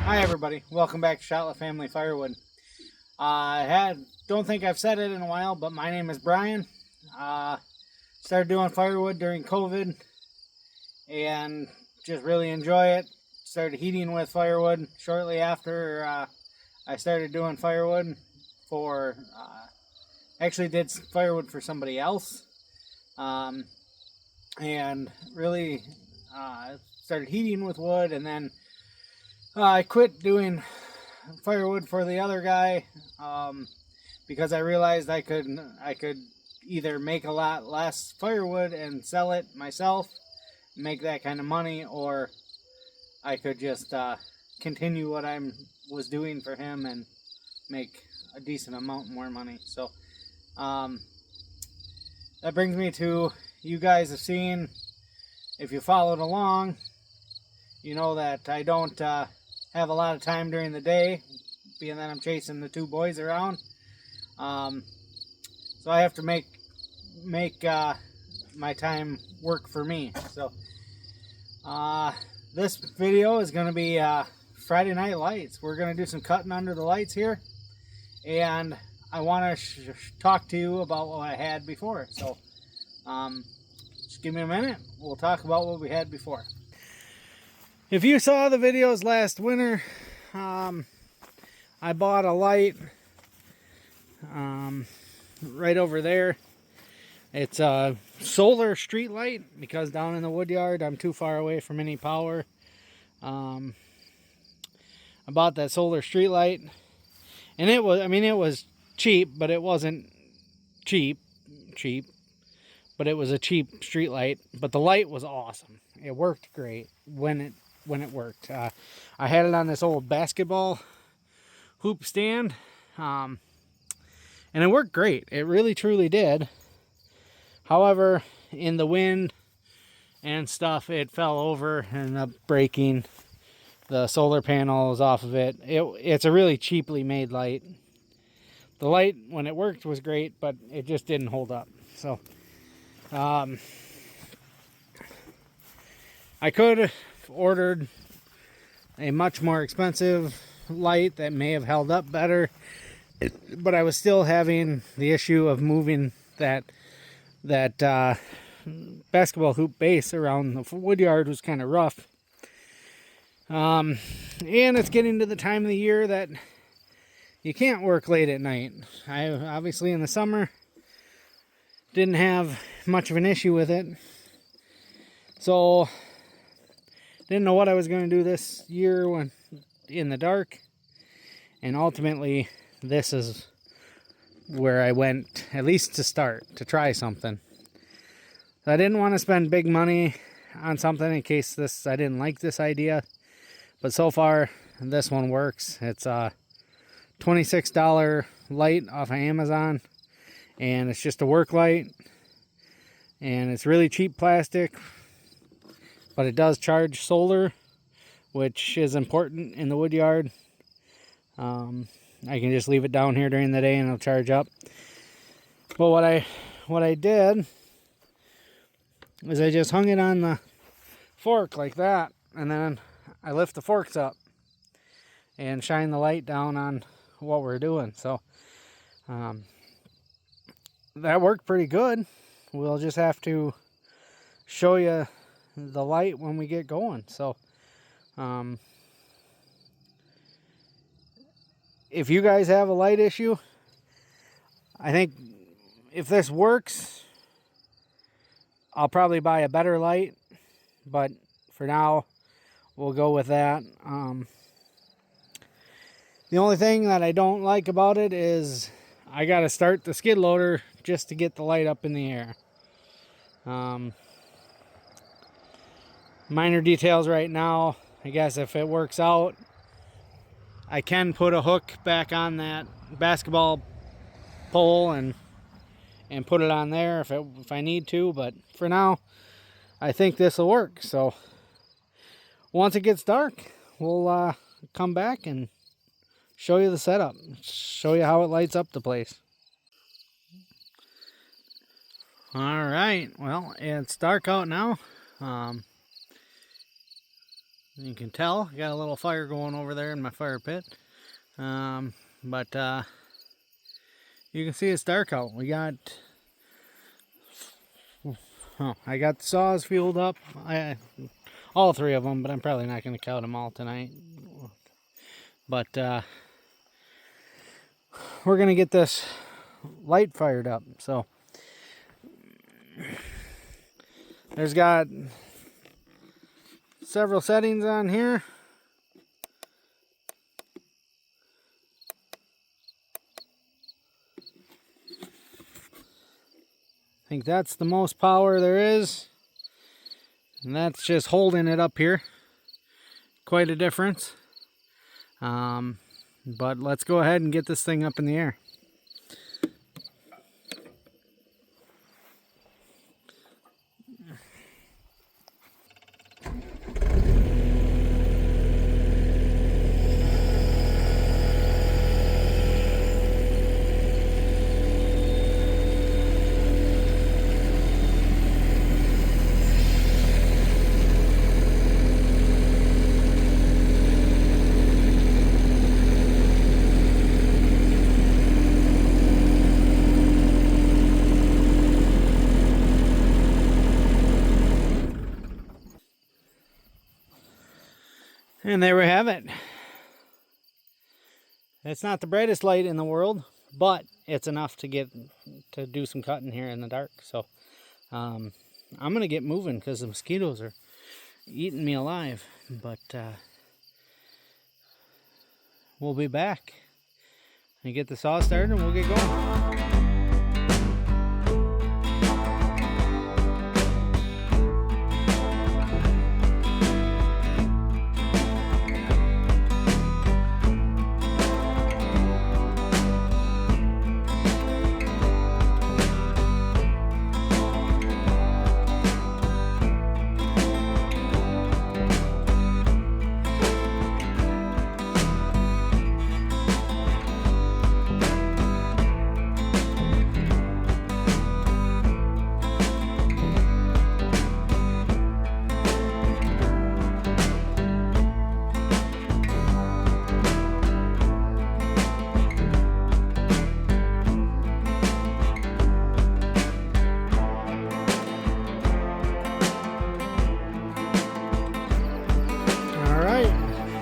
Hi everybody, welcome back to Shotlet Family Firewood. Don't think I've said it in a while, but my name is Brian. Started doing firewood during COVID and just really enjoy it. Started heating with firewood shortly after I started doing firewood for, actually did firewood for somebody else. And really started heating with wood, and then I quit doing firewood for the other guy because I realized I could either make a lot less firewood and sell it myself, make that kind of money, or I could just continue what I was doing for him and make a decent amount more money. So that brings me to, you guys have seen, if you followed along, you know that I don't have a lot of time during the day, being that I'm chasing the two boys around. So I have to make my time work for me. So this video is going to be Friday Night Lights. We're going to do some cutting under the lights here, and I want to talk to you about what I had before. So just give me a minute. We'll talk about what we had before. If you saw the videos last winter, I bought a light right over there. It's a solar street light because down in the wood yard I'm too far away from any power. I bought that solar street light, and it was cheap, but it wasn't cheap, but it was a cheap street light. But the light was awesome. It worked great when it worked. I had it on this old basketball hoop stand, and it worked great. It really truly did. However, in the wind and stuff, it fell over and ended up breaking the solar panels off of it. It's a really cheaply made light. The light, when it worked, was great, but it just didn't hold up. So I could have ordered a much more expensive light that may have held up better, but I was still having the issue of moving that basketball hoop base around the wood yard. Was kind of rough. And it's getting to the time of the year that you can't work late at night. I obviously in the summer didn't have much of an issue with it. So didn't know what I was going to do this year when in the dark. And ultimately this is where I went, at least to start, to try something. I didn't want to spend big money on something in case I didn't like this idea. But so far this one works. It's a $26 light off of Amazon, and it's just a Worklight, and it's really cheap plastic, but it does charge solar, which is important in the wood yard. I can just leave it down here during the day and it'll charge up. But what I did is I just hung it on the fork like that, and then I lift the forks up and shine the light down on what we're doing. So that worked pretty good. We'll just have to show you the light when we get going. So if you guys have a light issue, I think if this works, I'll probably buy a better light, but for now we'll go with that. The only thing that I don't like about it is I got to start the skid loader just to get the light up in the air. Minor details right now. I guess if it works out, I can put a hook back on that basketball pole and put it on there if I need to, but for now I think this will work. So once it gets dark, we'll come back and show you the setup, show you how it lights up the place. All right, well, it's dark out now. You can tell I got a little fire going over there in my fire pit, but you can see it's dark out. I got the saws fueled up, all three of them, but I'm probably not going to count them all tonight. But we're going to get this light fired up. So there's got several settings on here. I think that's the most power there is, and that's just holding it up here. Quite a difference. But let's go ahead and get this thing up in the air. And there we have it. It's not the brightest light in the world, but it's enough to do some cutting here in the dark. So I'm gonna get moving because the mosquitoes are eating me alive. But we'll be back and get the saw started and we'll get going.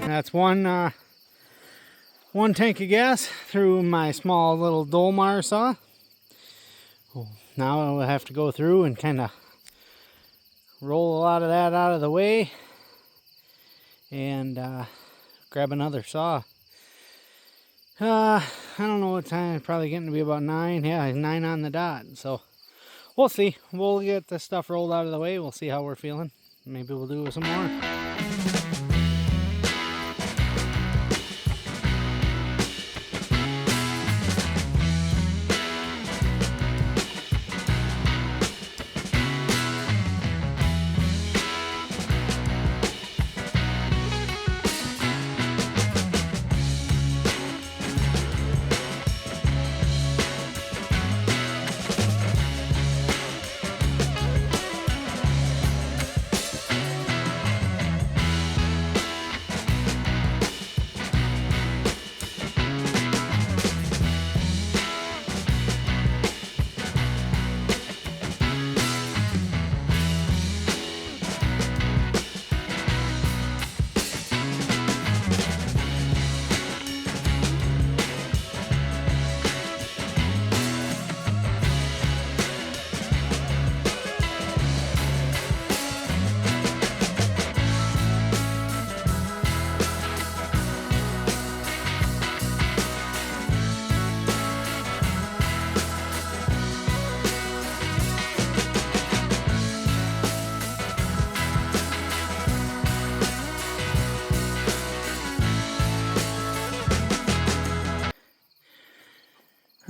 That's one 1 tank of gas through my small little Dolmar saw. Now I'll have to go through and kind of roll a lot of that out of the way and grab another saw. I don't know what time. It's probably getting to be about 9. Yeah, 9 on the dot. So we'll see. We'll get this stuff rolled out of the way. We'll see how we're feeling. Maybe we'll do some more.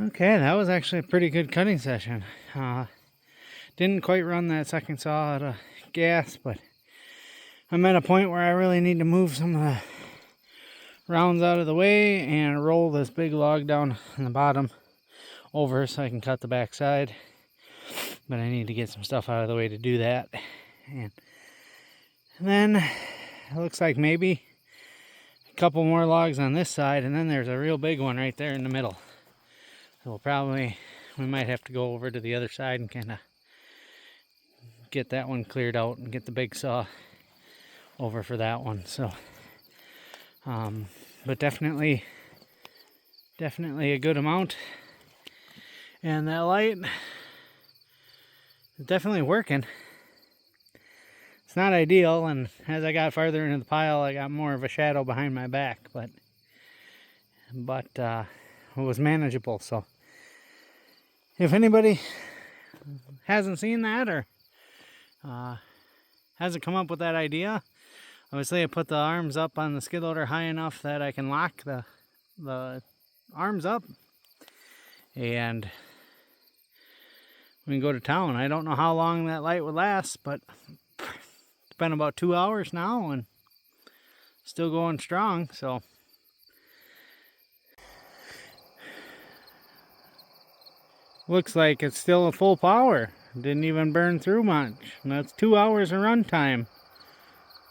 Okay, that was actually a pretty good cutting session. Didn't quite run that second saw out of gas, but I'm at a point where I really need to move some of the rounds out of the way and roll this big log down on the bottom over so I can cut the back side. But I need to get some stuff out of the way to do that. And then it looks like maybe a couple more logs on this side, and then there's a real big one right there in the middle. So we might have to go over to the other side and kind of get that one cleared out and get the big saw over for that one. So, but definitely a good amount. And that light is definitely working. It's not ideal, and as I got farther into the pile, I got more of a shadow behind my back, but it was manageable. So if anybody hasn't seen that or hasn't come up with that idea, obviously I put the arms up on the skid loader high enough that I can lock the arms up and we can go to town. I don't know how long that light would last, but it's been about 2 hours now and still going strong. So looks like it's still a full power. Didn't even burn through much. And that's 2 hours of run time.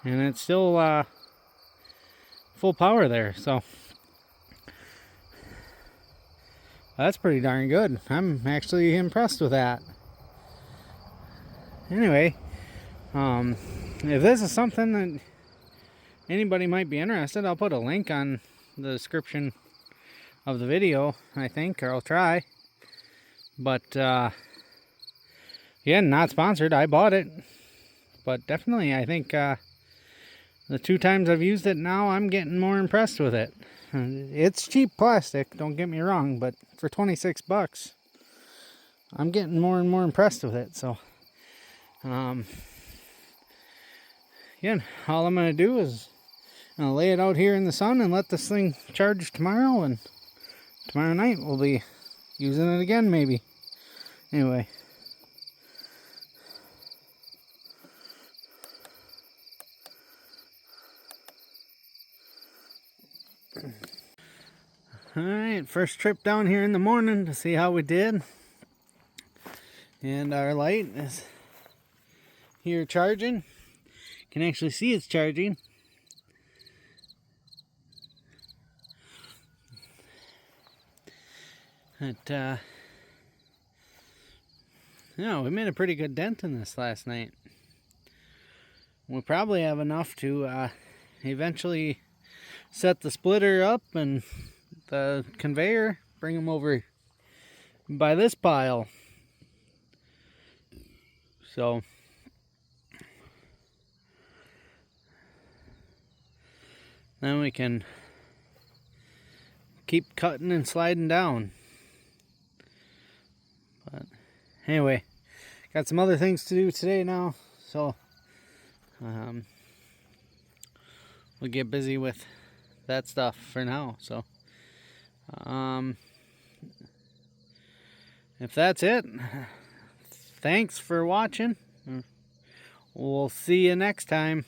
And it's still full power there. So that's pretty darn good. I'm actually impressed with that. Anyway, if this is something that anybody might be interested, I'll put a link on the description of the video, I think, or I'll try. But yeah, not sponsored. I bought it, but definitely I think the 2 times I've used it now, I'm getting more impressed with it. It's cheap plastic, don't get me wrong, but for 26 bucks, I'm getting more and more impressed with it. So yeah, all I'm gonna do is lay it out here in the sun and let this thing charge tomorrow, and tomorrow night we'll be using it again maybe. Anyway, alright, first trip down here in the morning to see how we did. And our light is here charging. You can actually see it's charging. But yeah, we made a pretty good dent in this last night. We'll probably have enough to eventually set the splitter up and the conveyor, bring them over by this pile. So then we can keep cutting and sliding down. But anyway, got some other things to do today now, so we'll get busy with that stuff for now. So if that's it, thanks for watching. We'll see you next time.